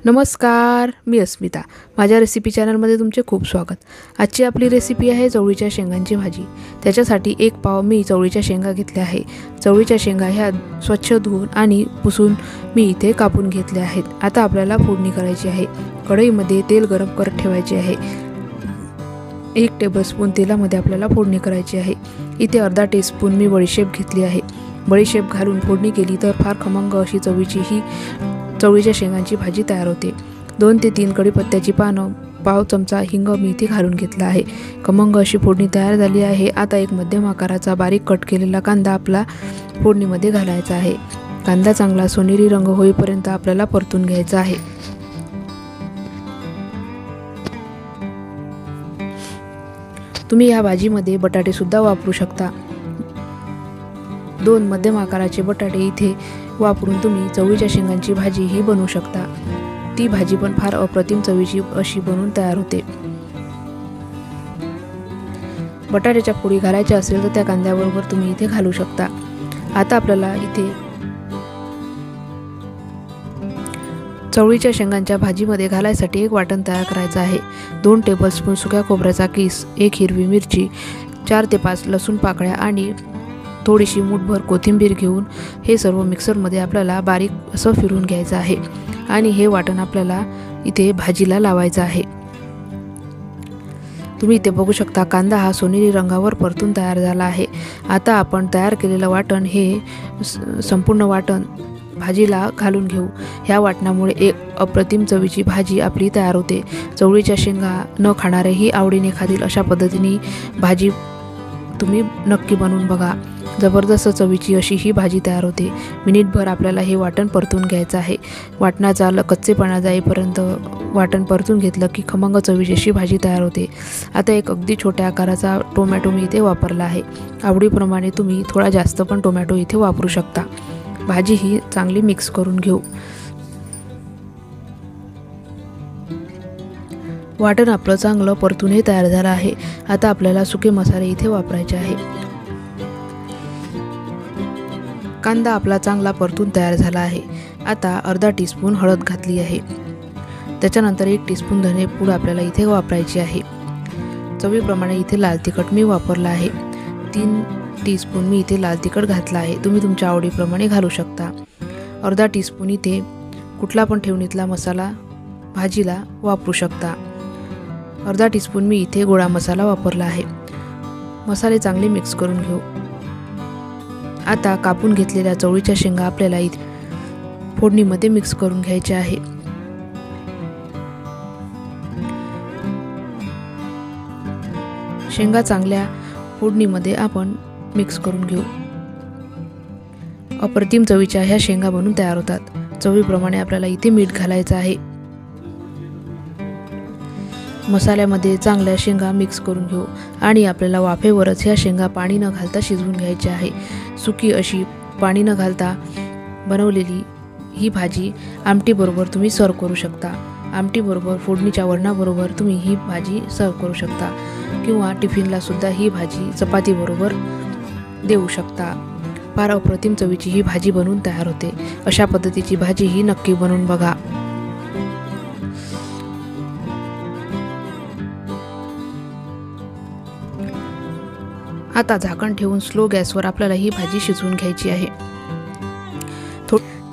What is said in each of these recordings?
नमस्कार, मी अस्मिता. माझ्या रेसिपी चॅनलमध्ये तुमचे खूप स्वागत. आजची आपली रेसिपी आहे चवळीच्या शेंगांची भाजी. त्याच्यासाठी 1 पाव मी चवळीच्या शेंगा घेतल्या आहे. चवळीच्या शेंगा ह्या स्वच्छ धुवून आणि पुसून मी इथे कापून घेतल्या आहेत. आता आपल्याला फोडणी करायची आहे. कढईमध्ये तेल गरम करत ठेवायचे आहे. 1 टेबलस्पून तेलामध्ये आपल्याला फोडणी करायची आहे. इथे अर्धा टीस्पून मी बडीशेप घेतली आहे. बडीशेप घालून फोडणी केली तर फार खमंग अशी चवळीच्या शेंगांची भाजी तयार होते. 2 ते 3 कढीपत्त्याची पानं, पाव चमचा हिंग मी इथे घालून घेतला आहे. खमंग अशी फोडणी तयार झाली आहे. आता एक मध्यम आकाराचा बारीक कट केलेला कांदा आपला फोडणीमध्ये घालायचा आहे. कांदा चांगला सोनेरी रंग होईपर्यंत आपल्याला परतून घ्यायचा आहे. तुम्ही या भाजीमध्ये बटाटे सुद्धा वापरू शकता. 2 मध्यम आकाराचे बटाटे इथे वापरून तुम्ही चवळीच्या शेंगांची भाजी ही बनवू शकता. ती भाजी पण फार अप्रतिम चवीची अशी बनवून तयार होते. बटाट्याच्या फोडी घालायच्या असेल तर त्या कांद्याबरोबर तुम्ही इथे घालू शकता. आता आपल्याला इथे चवळीच्या शेंगांच्या भाजीमध्ये घालायसाठी एक वाटण तयार करायचं आहे. 2 टेबलस्पून सुक्या खोबऱ्याचा किस, 1 हिरवी मिरची, 4 ते 5 लसूण पाकळ्या आणि थोडीशी मूठभर कोथिंबीर घेऊन हे सर्व मिक्सरमध्ये आपल्याला बारीक असं फिरून घ्यायचं आहे आणि हे वाटण आपल्याला इथे भाजीला लावायचं आहे. तुम्ही इथे बघू शकता कांदा हा सोनेरी रंगावर परतून तयार झाला आहे. आता आपण तयार केलेलं वाटण हे संपूर्ण वाटण भाजीला घालून घेऊ. ह्या वाटणामुळे एक अप्रतिम चवीची भाजी आपली तयार होते. चवळीच्या शेंगा न खाणारेही आवडीने खातील अशा पद्धतीने भाजी तुम्ही नक्की बनवून बघा. जबरदस्त चवीची अशी ही भाजी तयार होते. मिनिटभर आपल्याला हे वाटण परतून घ्यायचं आहे. वाटणाचा कच्चेपणा जाईपर्यंत वाटण परतून घेतलं की खमंग चवीची अशी भाजी तयार होते. आता एक अगदी छोट्या आकाराचा टोमॅटो मी इथे वापरला आहे. आवडीप्रमाणे तुम्ही थोडा जास्त पण टोमॅटो इथे वापरू शकता. भाजी ही चांगली मिक्स करून घेऊ. वाटण आपलं चांगलं परतूनही तयार झालं आहे. आता आपल्याला सुके मसाले इथे वापरायचे आहे. कांदा आपला चांगला परतून तयार झाला आहे. आता अर्धा टीस्पून हळद घातली आहे. त्याच्यानंतर 1 टीस्पून धने पूड आपल्याला इथे वापरायची आहे. चवीप्रमाणे इथे लाल तिखट मी वापरला आहे. 3 टीस्पून मी इथे लाल तिखट घातला आहे. तुम्ही तुमच्या आवडीप्रमाणे घालू शकता. अर्धा टीस्पून इथे कुठला पण ठेवणीतला मसाला भाजीला वापरू शकता. अर्धा टीस्पून मी इथे गोडा मसाला वापरला आहे. मसाले चांगले मिक्स करून घेऊ. आता कापून घेतलेल्या चवळीच्या शेंगा आपल्याला इथे फोडणीमध्ये मिक्स करून घ्यायच्या आहे. शेंगा चांगल्या फोडणीमध्ये आपण मिक्स करून घेऊ. अप्रतिम चवीच्या ह्या शेंगा बनून तयार होतात. चवीप्रमाणे आपल्याला इथे मीठ घालायचं आहे. मसाल्यामध्ये चांगल्या शेंगा मिक्स करून घेऊ आणि आपल्याला वाफेवरच ह्या शेंगा पाणी न घालता शिजवून घ्यायची आहे. सुकी अशी पाणी न घालता बनवलेली ही भाजी आमटीबरोबर तुम्ही सर्व करू शकता. आमटीबरोबर फोडणीच्या वरणाबरोबर तुम्ही ही भाजी सर्व करू शकता किंवा टिफिनला सुद्धा ही भाजी चपातीबरोबर देऊ शकता. फार अप्रतिम चवीची ही भाजी बनवून तयार होते. अशा पद्धतीची भाजी ही नक्की बनवून बघा. आता झाकण ठेवून स्लो गॅसवर आपल्याला ही भाजी शिजवून घ्यायची आहे.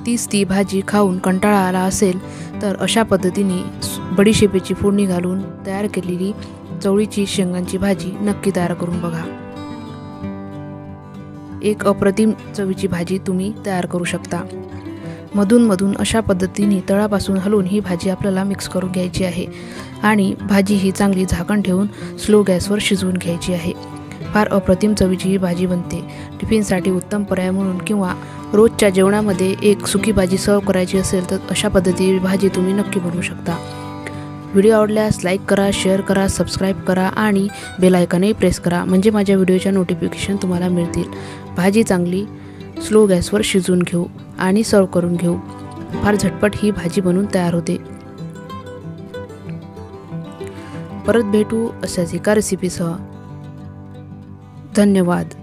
तीच ती भाजी खाऊन कंटाळा आला असेल तर अशा पद्धतीने बडीशेपेची फोडणी घालून तयार केलेली चवळीची शेंगांची भाजी नक्की तयार करून बघा. एक अप्रतिम चवीची भाजी तुम्ही तयार करू शकता. मधून अशा पद्धतीने तळापासून हलवून ही भाजी आपल्याला मिक्स करून घ्यायची आहे आणि भाजी ही चांगली झाकण ठेवून स्लो गॅसवर शिजवून घ्यायची आहे. फार अप्रतिम चवीची ही भाजी बनते. टिफिनसाठी उत्तम पर्याय म्हणून किंवा रोजच्या जेवणामध्ये एक सुकी भाजी सर्व करायची असेल तर अशा पद्धतीची भाजी तुम्ही नक्की बनवू शकता. व्हिडिओ आवडल्यास लाईक करा, शेअर करा, सबस्क्राईब करा आणि बेल आयकॉनही प्रेस करा म्हणजे माझ्या व्हिडिओच्या नोटिफिकेशन तुम्हाला मिळतील. भाजी चांगली स्लो गॅसवर शिजवून घेऊ आणि सर्व करून घेऊ. फार झटपट ही भाजी बनवून तयार होते. परत भेटू अशाच एका रेसिपीसह. धन्यवाद.